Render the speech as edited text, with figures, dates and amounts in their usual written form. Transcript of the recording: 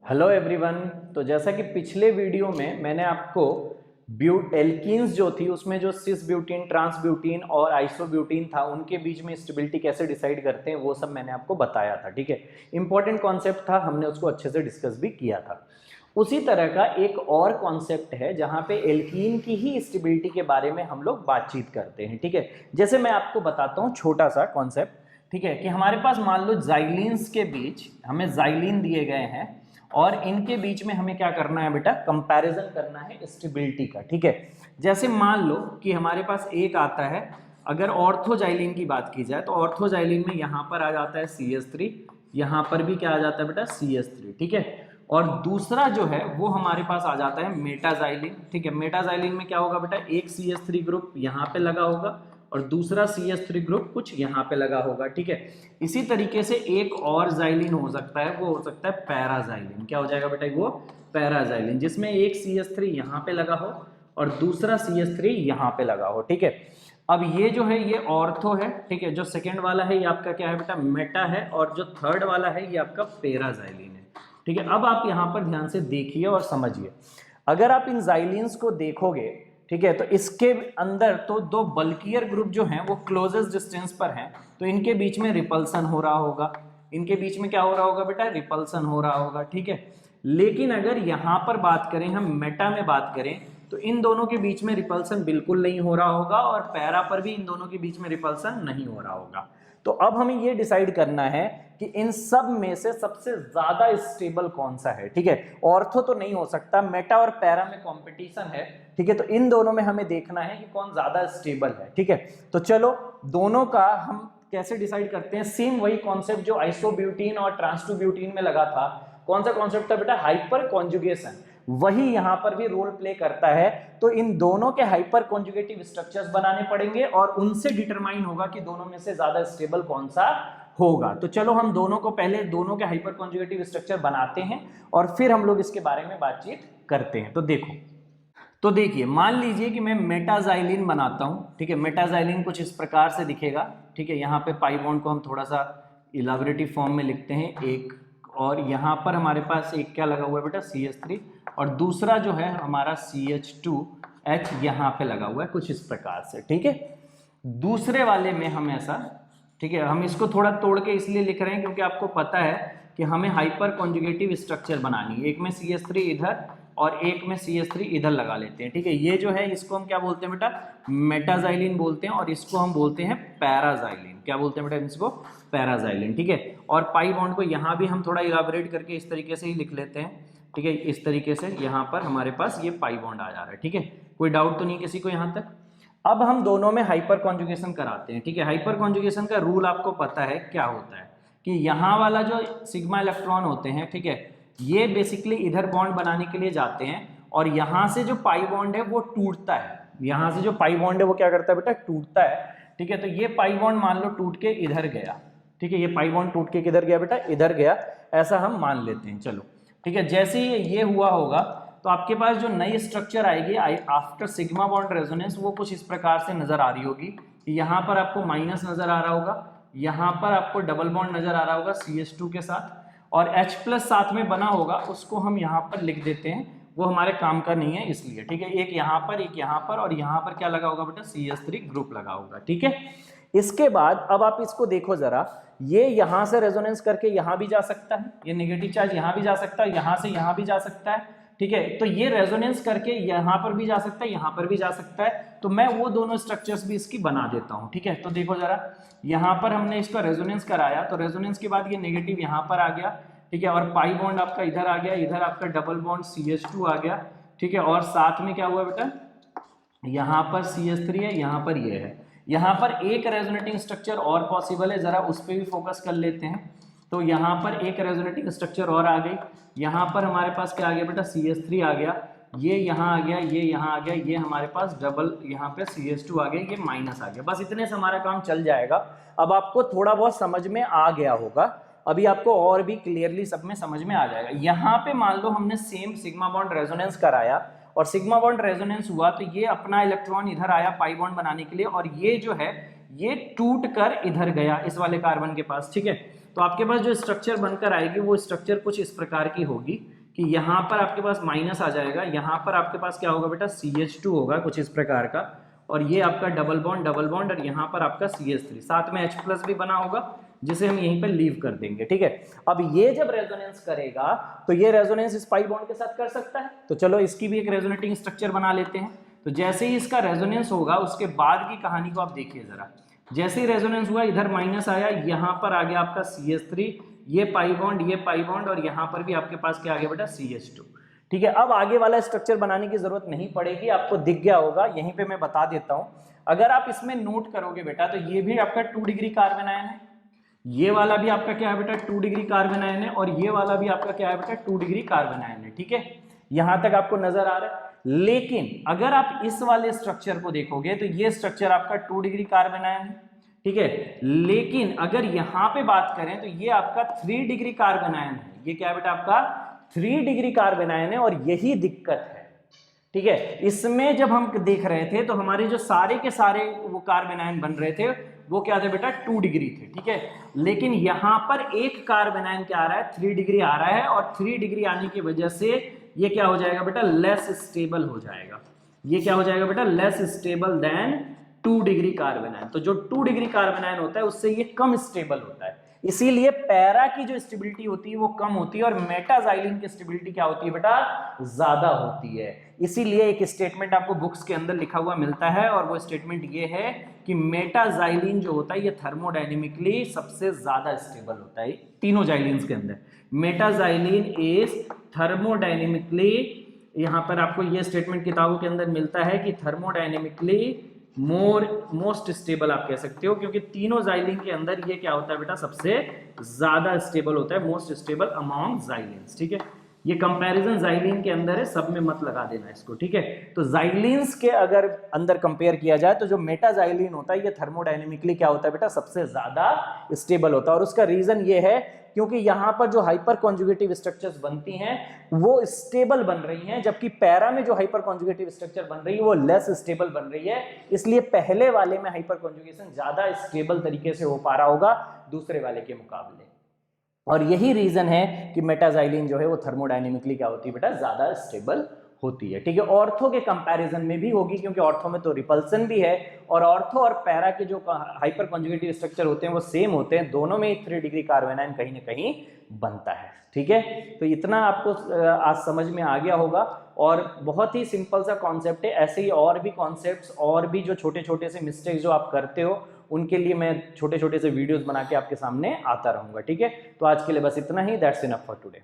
Hello everyone. तो जैसा कि पिछले वीडियो में मैंने आपको एल्कीन्स जो थी उसमें जो सिस ब्यूटीन, ट्रांस ब्यूटीन और आइसोब्यूटीन था उनके बीच में स्टेबिलिटी कैसे डिसाइड करते हैं वो सब मैंने आपको बताया था। ठीक है, इंपॉर्टेंट कॉन्सेप्ट था, हमने उसको अच्छे से डिस्कस भी किया था। उसी तरह का एक और कॉन्सेप्ट है जहां पे एल्कीन की ही स्टेबिलिटी के बारे में हम लोग बातचीत करते हैं। ठीक है, जैसे मैं आपको बताता हूँ छोटा सा कॉन्सेप्ट। ठीक है, कि हमारे पास मान लो जाइलिन्स के बीच हमें जाइलिन दिए गए हैं और इनके बीच में हमें क्या करना है बेटा, कंपैरिजन करना है स्टेबिलिटी का। ठीक है, जैसे मान लो कि हमारे पास एक आता है, अगर ऑर्थोजाइलिन की बात की जाए तो ऑर्थोजाइलिन में यहाँ पर आ जाता है CH3, यहाँ पर भी क्या आ जाता है बेटा, CH3। ठीक है, और दूसरा जो है वो हमारे पास आ जाता है मेटाजाइलिन। ठीक है, मेटाजाइलिन में क्या होगा बेटा, एक CH3 ग्रुप यहाँ पे लगा होगा और दूसरा CH3 ग्रुप कुछ यहाँ पे लगा होगा। ठीक है, इसी तरीके से एक और जाइलिन हो सकता है, वो हो सकता है पैराजाइलिन। क्या हो जाएगा बेटा, वो पैराजाइलिन, जिसमें एक CH3 यहाँ पे लगा हो और दूसरा CH3 यहाँ पे लगा हो। ठीक है, अब ये जो है ये ऑर्थो है। ठीक है, जो सेकेंड वाला है ये आपका क्या है बेटा, मेटा है, और जो थर्ड वाला है ये आपका पैराजाइलिन है। ठीक है, अब आप यहाँ पर ध्यान से देखिए और समझिए, अगर आप इन जाइलिन्स को देखोगे, ठीक है, तो इसके अंदर तो दो बल्कियर ग्रुप जो हैं वो क्लोजेस्ट डिस्टेंस पर हैं, तो इनके बीच में रिपल्सन हो रहा होगा, इनके बीच में क्या हो रहा होगा बेटा, रिपल्सन हो रहा होगा। ठीक है, लेकिन अगर यहाँ पर बात करें, हम मेटा में बात करें, तो इन दोनों के बीच में रिपल्सन बिल्कुल नहीं हो रहा होगा और पैरा पर भी इन दोनों के बीच में रिपल्सन नहीं हो रहा होगा। तो अब हमें ये डिसाइड करना है कि इन सब में से सबसे ज्यादा स्टेबल कौन सा है। ठीक है, ऑर्थो तो नहीं हो सकता, मेटा और पैरा में कंपटीशन है। ठीक है, तो इन दोनों में हमें देखना है कि कौन ज्यादा स्टेबल है। ठीक है, तो चलो दोनों का हम कैसे डिसाइड करते हैं, सेम वही कॉन्सेप्ट जो आइसोब्यूटीन और ट्रांसटूब्यूटीन में लगा था। कौन सा कॉन्सेप्ट था बेटा, हाइपर कॉन्जुगेशन, वही यहां पर भी रोल प्ले करता है। तो इन दोनों के हाइपर कॉन्जुगेटिव स्ट्रक्चर्स बनाने पड़ेंगे और उनसे डिटरमाइन होगा कि दोनों में से ज्यादा स्टेबल कौन सा होगा। तो चलो हम दोनों को पहले दोनों के हाइपर कॉन्जुगेटिव स्ट्रक्चर बनाते हैं और फिर हम लोग इसके बारे में बातचीत करते हैं। तो देखो, तो देखिए, मान लीजिए कि मैं मेटाजाइलिन बनाता हूं। ठीक है, मेटाजाइलिन कुछ इस प्रकार से दिखेगा। ठीक है, यहाँ पे पाई बॉन्ड को हम थोड़ा सा इलाबोरेटिव फॉर्म में लिखते हैं एक, और यहाँ पर हमारे पास एक क्या लगा हुआ है बेटा, CH3, और दूसरा जो है हमारा CH2H यहाँ पे लगा हुआ है कुछ इस प्रकार से। ठीक है, दूसरे वाले में हम ऐसा, ठीक है, हम इसको थोड़ा तोड़ के इसलिए लिख रहे हैं क्योंकि आपको पता है कि हमें हाइपर कॉन्जुगेटिव स्ट्रक्चर बनानी है। एक में CH3 इधर और एक में CH3 इधर लगा लेते हैं। ठीक है, ये जो है इसको हम क्या बोलते हैं बेटा, मेटाजाइलिन बोलते हैं, और इसको हम बोलते हैं पैराजाइलिन। क्या बोलते हैं बेटा, इसको पैराजाइलिन। ठीक है, और पाई बॉन्ड को यहाँ भी हम थोड़ा इलाबोरेट करके इस तरीके से ही लिख लेते हैं। ठीक है, इस तरीके से यहाँ पर हमारे पास ये पाई बॉन्ड आ जा रहा है। ठीक है, कोई डाउट तो नहीं किसी को यहाँ तक। अब हम दोनों में हाइपर कॉन्जुगेशन कराते हैं। ठीक है, हाइपर कॉन्जुगेशन का रूल आपको पता है क्या होता है, कि यहाँ वाला जो सिग्मा इलेक्ट्रॉन होते हैं, ठीक है, ये बेसिकली इधर बॉन्ड बनाने के लिए जाते हैं और यहाँ से जो पाई बॉन्ड है वो टूटता है। यहाँ से जो पाई बॉन्ड है वो क्या करता है बेटा, टूटता है। ठीक है, तो ये पाई बॉन्ड मान लो टूट के इधर गया। ठीक है, ये पाई बॉन्ड टूट के किधर गया बेटा, इधर गया, ऐसा हम मान लेते हैं। चलो ठीक है, जैसे ही ये हुआ होगा तो आपके पास जो नई स्ट्रक्चर आएगी आफ्टर सिग्मा बॉन्ड रेजोनेंस वो कुछ इस प्रकार से नजर आ रही होगी। यहाँ पर आपको माइनस नजर आ रहा होगा, यहाँ पर आपको डबल बॉन्ड नजर आ रहा होगा CH2 के साथ, और H+ साथ में बना होगा, उसको हम यहाँ पर लिख देते हैं, वो हमारे काम का नहीं है इसलिए। ठीक है, एक यहाँ पर, एक यहाँ पर, और यहाँ पर क्या लगा होगा बेटा, CH3 ग्रुप लगा होगा। ठीक है, इसके बाद अब आप इसको देखो जरा, ये यहां से रेजोनेंस करके यहां भी जा सकता है, ये नेगेटिव चार्ज यहां भी जा सकता है, यहां से यहां भी जा सकता है। ठीक है, तो ये रेजोनेंस करके यहां पर भी जा सकता है, यहां पर भी जा सकता है, तो मैं वो दोनों स्ट्रक्चर्स भी इसकी बना देता हूं। ठीक है, तो देखो जरा, यहां पर हमने इसका रेजोनेंस कराया, तो रेजोनेंस के बाद ये नेगेटिव यहां पर आ गया। ठीक है, और पाई बॉन्ड आपका इधर आ गया, इधर आपका डबल बॉन्ड CH2 आ गया। ठीक है, और साथ में क्या हुआ बेटा, यहाँ पर CH3 है, यहाँ पर ये है। यहाँ पर एक रेजोनेटिंग स्ट्रक्चर और पॉसिबल है, जरा उस पर भी फोकस कर लेते हैं। तो यहाँ पर एक रेजोनेटिंग स्ट्रक्चर और आ गई, यहाँ पर हमारे पास क्या आ गया बेटा, CH3 आ गया, ये यहाँ आ गया, ये यहाँ आ गया, ये हमारे पास डबल यहाँ पे CH2 आ गया, ये माइनस आ गया। बस इतने से हमारा काम चल जाएगा। अब आपको थोड़ा बहुत समझ में आ गया होगा, अभी आपको और भी क्लियरली सब में समझ में आ जाएगा। यहाँ पे मान लो हमने सेम सिग्मा बॉन्ड रेजोनेंस कराया और सिग्मा बॉन्ड रेजोनेंस हुआ, तो ये अपना इलेक्ट्रॉन इधर आया पाई बॉन्ड बनाने के लिए, और ये जो है ये टूट कर इधर गया इस वाले कार्बन के पास। ठीक है, तो आपके पास जो स्ट्रक्चर बनकर आएगी वो स्ट्रक्चर कुछ इस प्रकार की होगी। कि यहाँ पर आपके पास माइनस आ जाएगा, यहाँ पर आपके पास क्या होगा बेटा CH2 होगा कुछ इस प्रकार का, और ये आपका डबल बॉन्ड और यहाँ पर आपका CH3, साथ में H+ भी बना होगा जिसे हम यहीं पर लीव कर देंगे। ठीक है, अब ये जब रेजोनेंस करेगा तो ये रेजोनेंस इस पाई बॉन्ड के साथ कर सकता है, तो चलो इसकी भी एक रेजोनेटिंग स्ट्रक्चर बना लेते हैं। तो जैसे ही इसका रेजोनेंस होगा उसके बाद की कहानी को आप देखिए जरा। जैसे ही रेजोनेंस हुआ इधर माइनस आया, यहाँ पर आ गया आपका CH3, ये पाई बॉन्ड और यहाँ पर भी आपके पास क्या आ गया बेटा CH2। ठीक है, अब आगे वाला स्ट्रक्चर बनाने की जरूरत नहीं पड़ेगी, आपको दिख गया होगा, यहीं पे मैं बता देता हूं। अगर आप इसमें नोट करोगे बेटा तो ये भी आपका 2 डिग्री कार्बन आयन है, ये वाला भी आपका क्या है बेटा 2 डिग्री कार्बन आयन है, और ये वाला भी आपका क्या है बेटा 2 डिग्री कार्बन आयन है। ठीक है, यहां तक आपको नजर आ रहा है। लेकिन अगर आप इस वाले स्ट्रक्चर को देखोगे तो ये स्ट्रक्चर आपका 2 डिग्री कार्बन आयन है। ठीक है, लेकिन अगर यहां पे बात करें तो ये आपका 3 डिग्री कार्बन आयन है। ये क्या है बेटा आपका 3 डिग्री कार्बन आयन है, और यही दिक्कत है। ठीक है, इसमें जब हम देख रहे थे तो हमारे जो सारे के सारे वो कार्बन आयन बन रहे थे वो क्या थे बेटा 2 डिग्री थे। ठीक है, लेकिन यहां पर एक कार्बन आयन क्या आ रहा है 3 डिग्री आ रहा है, और 3 डिग्री आने की वजह से ये क्या हो जाएगा बेटा लेस स्टेबल हो जाएगा। ये क्या हो जाएगा बेटा less stable then 2 degree carbon ion. तो जो 2 डिग्री कार्बन आयन होता है उससे ये कम स्टेबल होता है, इसीलिए पैरा की जो स्टेबिलिटी होती है वो कम होती है, और मेटाजाइलिन की स्टेबिलिटी क्या होती है बेटा ज्यादा होती है। इसीलिए एक स्टेटमेंट आपको बुक्स के अंदर लिखा हुआ मिलता है, और वो स्टेटमेंट ये है कि मेटाजाइलिन जो होता है ये थर्मोडायनेमिकली सबसे ज्यादा स्टेबल होता है तीनों जाइलिन्स के अंदर। मेटाजाइलिन इज थर्मोडायनेमिकली, यहां पर आपको ये स्टेटमेंट किताबों के अंदर मिलता है कि थर्मोडायनेमिकली मोस्ट स्टेबल आप कह सकते हो, क्योंकि तीनों जाइलिन के अंदर ये क्या होता है बेटा सबसे ज्यादा स्टेबल होता है, मोस्ट स्टेबल अमॉन्ग जाइलिन्स। ठीक है, ये कंपैरिजन जाइलिन के अंदर है, सब में मत लगा देना इसको। ठीक है, तो जाइलिन्स के अगर अंदर कंपेयर किया जाए तो जो मेटाजाइलिन होता है ये थर्मोडायनेमिकली क्या होता है बेटा सबसे ज्यादा स्टेबल होता है, और उसका रीजन ये है क्योंकि यहां पर जो हाइपर कॉन्जुगेटिव स्ट्रक्चर्स बनती हैं वो स्टेबल बन रही हैं, जबकि पैरा में जो हाइपर कॉन्जुगेटिव स्ट्रक्चर बन रही है वो लेस स्टेबल बन रही है। इसलिए पहले वाले में हाइपर कॉन्जुगेशन ज्यादा स्टेबल तरीके से हो पा रहा होगा दूसरे वाले के मुकाबले, और यही रीजन है कि मेटाजाइलिन जो है वो थर्मोडायनेमिकली क्या होती है बेटा ज्यादा स्टेबल होती है। ठीक है, ऑर्थो के कंपैरिजन में भी होगी, क्योंकि ऑर्थो में तो रिपल्सन भी है, और ऑर्थो और पैरा के जो हाइपर कॉन्जुगेटिव स्ट्रक्चर होते हैं वो सेम होते हैं, दोनों में 3 डिग्री कार्बन आयन कहीं ना कहीं बनता है। ठीक है, तो इतना आपको आज समझ में आ गया होगा, और बहुत ही सिंपल सा कॉन्सेप्ट है। ऐसे ही और भी कॉन्सेप्ट्स और भी जो छोटे छोटे से मिस्टेक्स जो आप करते हो उनके लिए मैं छोटे छोटे से वीडियोस बना के आपके सामने आता रहूंगा। ठीक है, तो आज के लिए बस इतना ही, दैट्स इनफ फॉर टुडे।